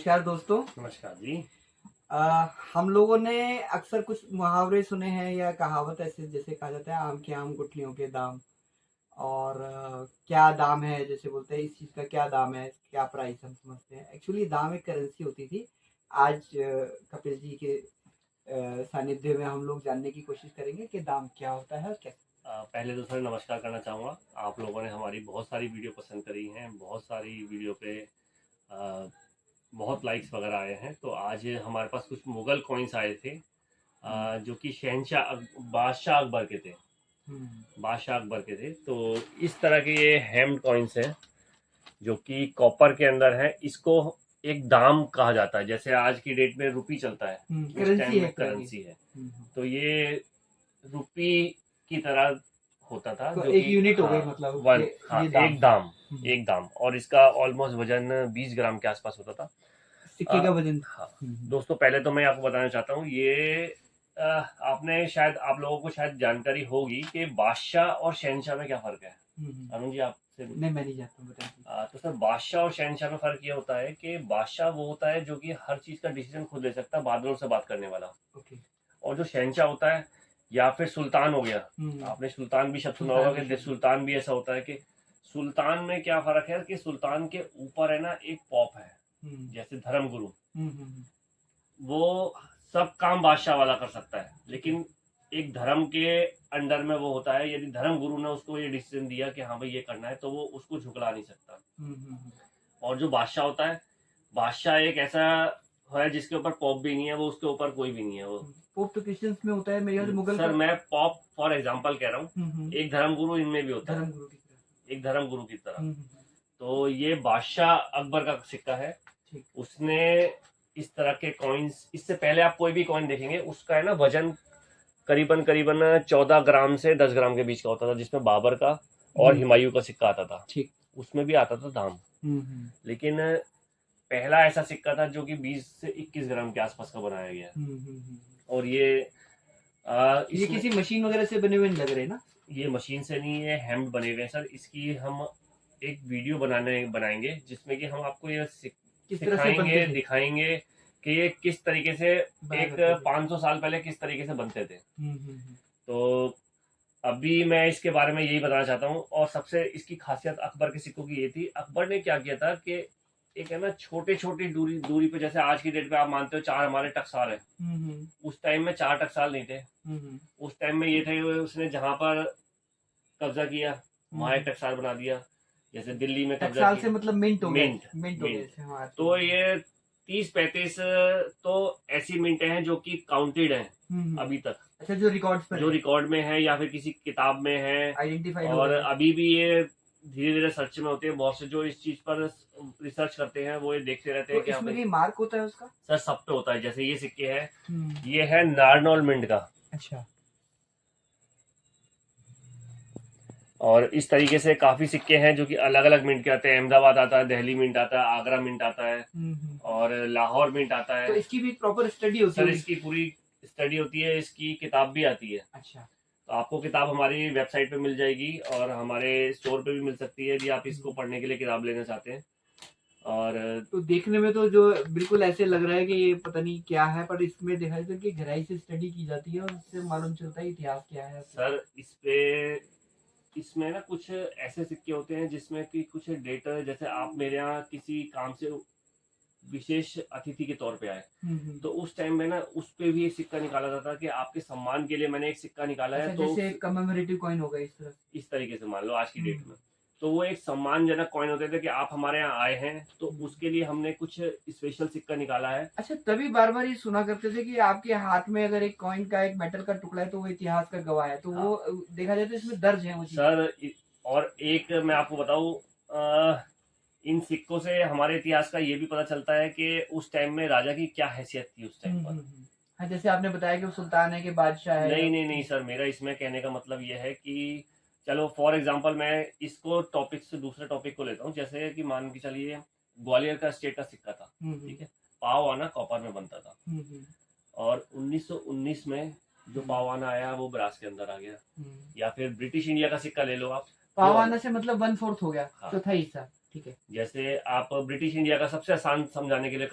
नमस्कार दोस्तों। नमस्कार जी। हम लोगों ने अक्सर कुछ मुहावरे सुने हैं या कहावत ऐसे जैसे कहा जाता है आम के आम गुठलियों के दाम और क्या दाम है जैसे बोलते हैं इस चीज़ का क्या दाम है, क्या प्राइस हम समझते हैं। एक्चुअली दाम एक करेंसी होती थी। आज कपिल जी के सानिध्य में हम लोग जानने की कोशिश करेंगे कि दाम क्या होता है और कैसे। पहले तो सर नमस्कार करना चाहूँगा। आप लोगों ने हमारी बहुत सारी वीडियो पसंद करी हैं, बहुत सारी वीडियो पे अ, बहुत लाइक्स वगैरह आए हैं। तो आज हमारे पास कुछ मुग़ल कॉइन्स आए थे जो कि बादशाह अकबर के थे। बादशाह अकबर के थे। तो इस तरह के ये हेम्ड कॉइन्स हैं जो कि कॉपर के अंदर है। इसको एक दाम कहा जाता है, जैसे आज की डेट में रुपी चलता है, उस टाइम में करेंसी है। तो ये रुपी की तरह होता था, तो जो एक कि यूनिट हो गई मतलब वन ये दाम। एक दाम, और इसका ऑलमोस्ट वजन 20 ग्राम के आसपास होता था। सिक्के का वजन। हाँ दोस्तों, पहले तो मैं आपको बताना चाहता हूँ ये आपने शायद आप लोगों को शायद जानकारी होगी कि बादशाह और शहनशाह में क्या फ़र्क है। अरुण जी आपसे नहीं, मैं नहीं जानता, बताइए। तो सर बादशाह और शहनशाह में फ़र्क ये होता है कि बादशाह वो होता है जो कि हर चीज़ का डिसीजन खुद ले सकता है, बादलों से बात करने वाला। ओके। और जो शहनशाह होता है या फिर सुल्तान हो गया, आपने सुल्तान भी शब्द सुना होगा कि सुल्तान भी ऐसा होता है कि सुल्तान में क्या फ़र्क है कि सुल्तान के ऊपर है ना एक पॉप है, जैसे धर्मगुरु, वो सब काम बादशाह वाला कर सकता है, लेकिन एक धर्म के अंडर में वो होता है। यदि धर्म गुरु ने उसको ये डिसीजन दिया कि हाँ भाई ये करना है, तो वो उसको झुकला नहीं सकता। और जो बादशाह होता है, बादशाह एक ऐसा है जिसके ऊपर पॉप भी नहीं है, वो उसके ऊपर कोई भी नहीं है। वो पोप तो क्रिश्चियंस में होता है मेरे ख्याल से, मुगल सर मैं पॉप फॉर एग्जांपल कह रहा हूँ, एक धर्मगुरु इनमें भी होता है, एक धर्मगुरु की तरह। तो ये बादशाह अकबर का सिक्का है। उसने इस तरह के कॉइन्स, इससे पहले आप कोई भी कॉइन देखेंगे उसका है ना वजन करीबन 14 ग्राम से 10 ग्राम के बीच का होता था, जिसमें बाबर का और हुमायूं का सिक्का आता था, उसमें भी आता था दाम। लेकिन पहला ऐसा सिक्का था जो कि 20 से 21 ग्राम के आसपास का बनाया गया। और ये किसी मशीन वगैरह से बने हुए लग रहे हैं ना? ये मशीन से नहीं है, हैंड बने हुए हैं सर। इसकी हम एक वीडियो बनाएंगे जिसमें कि हम आपको ये सिखाएंगे, दिखाएंगे कि ये किस तरीके से एक 500 साल पहले किस तरीके से बनते थे। तो अभी मैं इसके बारे में यही बताना चाहता हूँ। और सबसे इसकी खासियत अकबर के सिक्कों की ये थी, अकबर ने क्या किया था कि एक है ना छोटे छोटी दूरी पे, जैसे आज की डेट पे आप मानते हो 4 हमारे टकसाल है, उस टाइम में 4 टकसाल नहीं थे। उस टाइम में ये थे, उसने जहां पर कब्जा किया वहां एक टकसाल बना दिया। जैसे दिल्ली में कब्जा से मतलब मिंट हो गया। तो ये 30-35 तो ऐसी मिंटें हैं जो कि काउंटेड हैं अभी तक। अच्छा, जो रिकॉर्ड में है या फिर किसी किताब में है, आइडेंटिफाइड। और अभी भी ये धीरे धीरे सर्च में होते हैं। बहुत से जो इस चीज पर रिसर्च करते हैं वो ये देखते रहते हैं कि इसमें भी मार्क होता है उसका। सर सब पे होता है। जैसे ये सिक्के है, ये है नारनौल मिंट का। अच्छा। और इस तरीके से काफी सिक्के हैं जो कि अलग अलग मिंट के आते हैं। अहमदाबाद आता है, दिल्ली मिंट आता है, आगरा मिंट आता है, और लाहौर मिंट आता है। तो इसकी भी प्रॉपर स्टडी होती है? सर इसकी पूरी स्टडी होती है, इसकी किताब भी आती है। अच्छा। तो आपको किताब हमारी वेबसाइट पे मिल जाएगी और हमारे स्टोर पे भी मिल सकती है यदि आप इसको पढ़ने के लिए किताब लेना चाहते हैं। और तो देखने में तो जो बिल्कुल ऐसे लग रहा है कि ये पता नहीं क्या है, पर इसमें देखा जाए कि गहराई से स्टडी की जाती है और इससे मालूम चलता है इतिहास क्या है। सर इसमें ना कुछ ऐसे सिक्के होते हैं जिसमें कि कुछ डेटा, जैसे आप मेरे यहाँ किसी काम से विशेष अतिथि के तौर पे आए, तो उस टाइम में ना उस पे भी एक सिक्का निकाला जाता कि आपके सम्मान के लिए मैंने एक सिक्का निकाला है। तो जैसे कमेमोरेटिव कॉइन होगा इस तरीके से मान लो आज की डेट में। तो वो एक सम्मानजनक कॉइन होते थे कि आप हमारे यहाँ आए हैं, तो उसके लिए हमने कुछ स्पेशल सिक्का निकाला है। अच्छा, तभी बार बार ये सुना करते थे कि आपके हाथ में अगर एक कॉइन का एक मेटल का टुकड़ा है तो वो इतिहास का गवाह है। तो वो देखा जाए तो इसमें दर्ज है वो सर। और एक मैं आपको बताऊं, इन सिक्कों से हमारे इतिहास का ये भी पता चलता है कि उस टाइम में राजा की क्या हैसियत थी उस टाइम पर। हाँ, जैसे आपने बताया कि वो सुल्तान है कि बादशाह है। नहीं सर, मेरा इसमें कहने का मतलब ये है कि चलो फॉर एग्जांपल मैं इसको टॉपिक से दूसरे टॉपिक को लेता हूँ। जैसे कि मान के चलिए ग्वालियर का स्टेट का सिक्का था, ठीक है, पाव आना कॉपर में बनता था। और 1919 में जो पाव आना आया वो ब्रास के अंदर आ गया। या फिर ब्रिटिश इंडिया का सिक्का ले लो आप, पाव आना से मतलब 1/4 हो गया, चौथा हिस्सा। ठीक है। जैसे आप ब्रिटिश इंडिया का सबसे आसान समझाने के लिए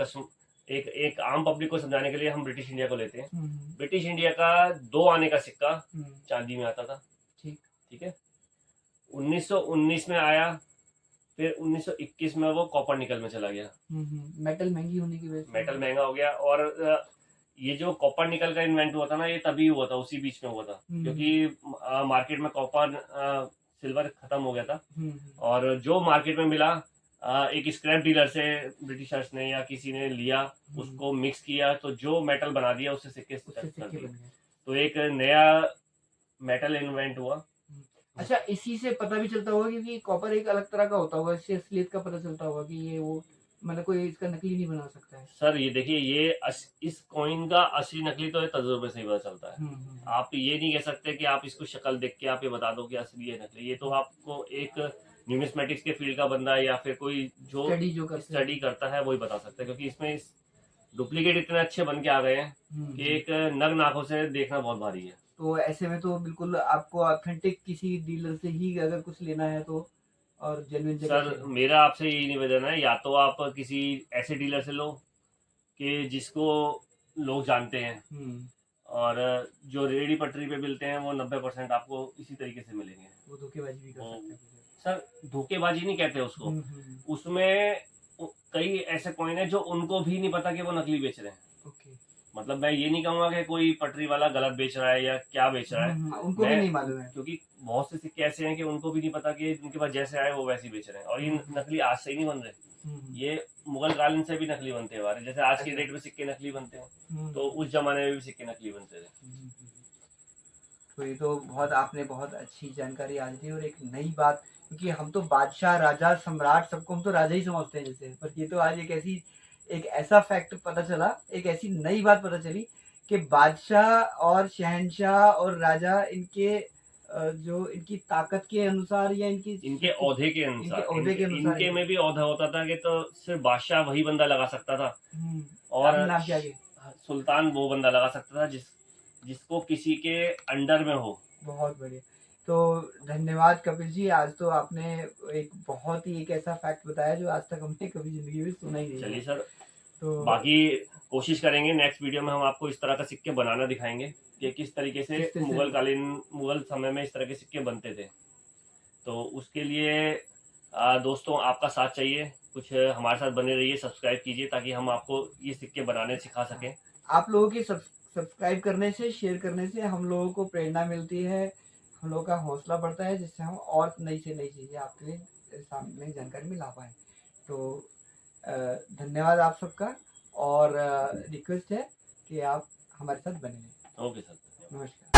एक आम पब्लिक को समझाने के लिए हम ब्रिटिश इंडिया को लेते हैं। ब्रिटिश इंडिया का 2 आने का सिक्का चांदी में आता था। ठीक है। 1919 में आया, फिर 1921 में वो कॉपर निकल में चला गया। मेटल महंगी होने की वजह से मेटल महंगा हो गया। और ये जो कॉपर निकल का इन्वेंट हुआ था ना, ये तभी हुआ था, उसी बीच में हुआ था, क्योंकि मार्केट में कॉपर सिल्वर खत्म हो गया था। और जो मार्केट में मिला, एक स्क्रैप डीलर से ब्रिटिशर्स ने या किसी ने लिया, उसको मिक्स किया, तो जो मेटल बना दिया उससे सिक्के कर दिए। तो एक नया मेटल इन्वेंट हुआ। अच्छा, इसी से पता भी चलता होगा क्योंकि कॉपर एक अलग तरह का होता होगा, इससे असलियत का पता चलता होगा कि ये वो मतलब कोई इसका नकली नहीं बना सकता है। सर ये देखिए, ये इस कॉइन का असली नकली तो तजुर्बे से ही पता चलता है। आप ये नहीं कह सकते कि आप इसको शक्ल देख के आप ये बता दो कि असली है नकली। ये तो आपको एक न्यूमिस्मेटिक्स के फील्ड का बंदा या फिर कोई जो स्टडी करता है वही बता सकता है, क्योंकि इसमें डुप्लीकेट इतने अच्छे बन के आ गए हैं कि एक नग नाखों से देखना बहुत भारी है। तो ऐसे में तो बिल्कुल आपको ऑथेंटिक किसी डीलर से ही अगर कुछ लेना है तो, और जेन्युइन सर मेरा आपसे यही निवेदन है, या तो आप किसी ऐसे डीलर से लो कि जिसको लोग जानते हैं, और जो रेडी पटरी पे मिलते हैं वो 90% आपको इसी तरीके से मिलेंगे। वो धोखेबाजी भी कर सकते हैं। सर धोखेबाजी नहीं कहते उसको, उसमें कई ऐसे कॉइन है जो उनको भी नहीं पता कि वो नकली बेच रहे हैं। मतलब मैं ये नहीं कहूंगा कि कोई पटरी वाला गलत बेच रहा है या क्या बेच रहा है, उनको भी नहीं मालूम है, क्योंकि बहुत से सिक्के ऐसे हैं कि उनको भी नहीं पता कि उनके पास जैसे आए वो वैसे ही बेच रहे हैं। और ये नकली आज से ही नहीं बन रहे, ये मुगल कालीन से भी नकली बनते हैं हमारे, जैसे आज की डेट में सिक्के नकली बनते हैं, तो उस जमाने में भी सिक्के नकली बनते थे। तो ये तो आपने बहुत अच्छी जानकारी आज दी। और एक नई बात, क्योंकि हम तो बादशाह, राजा, सम्राट सबको हम तो राजा ही समझते हैं जैसे, पर ये तो आज एक ऐसा फैक्ट पता चला, एक ऐसी नई बात पता चली कि बादशाह और शहंशाह और राजा इनके जो इनकी ताकत के अनुसार या इनके ओहदे के अनुसार, इनके में भी ओहदा होता था कि तो सिर्फ बादशाह वही बंदा लगा सकता था, और सुल्तान वो बंदा लगा सकता था जिसको किसी के अंडर में हो। बहुत बढ़िया। तो धन्यवाद कपिल जी, आज तो आपने एक ऐसा फैक्ट बताया जो आज तक हमने कभी जिंदगी में सुना ही नहीं। चलिए सर, तो बाकी कोशिश करेंगे नेक्स्ट वीडियो में हम आपको इस तरह का सिक्के बनाना दिखाएंगे कि किस तरीके से मुगल समय में इस तरह के सिक्के बनते थे। तो उसके लिए दोस्तों आपका साथ चाहिए, कुछ हमारे साथ बने रहिए, सब्सक्राइब कीजिए ताकि हम आपको ये सिक्के बनाने सिखा सकें। आप लोगों की सब्सक्राइब करने से, शेयर करने से हम लोगों को प्रेरणा मिलती है, हम लोगों का हौसला बढ़ता है, जिससे हम और नई से नई चीज़ें आपके लिए सामने जानकारी में ला पाएँ। तो धन्यवाद आप सबका, और रिक्वेस्ट है कि आप हमारे साथ बने रहें। ओके सर, नमस्कार।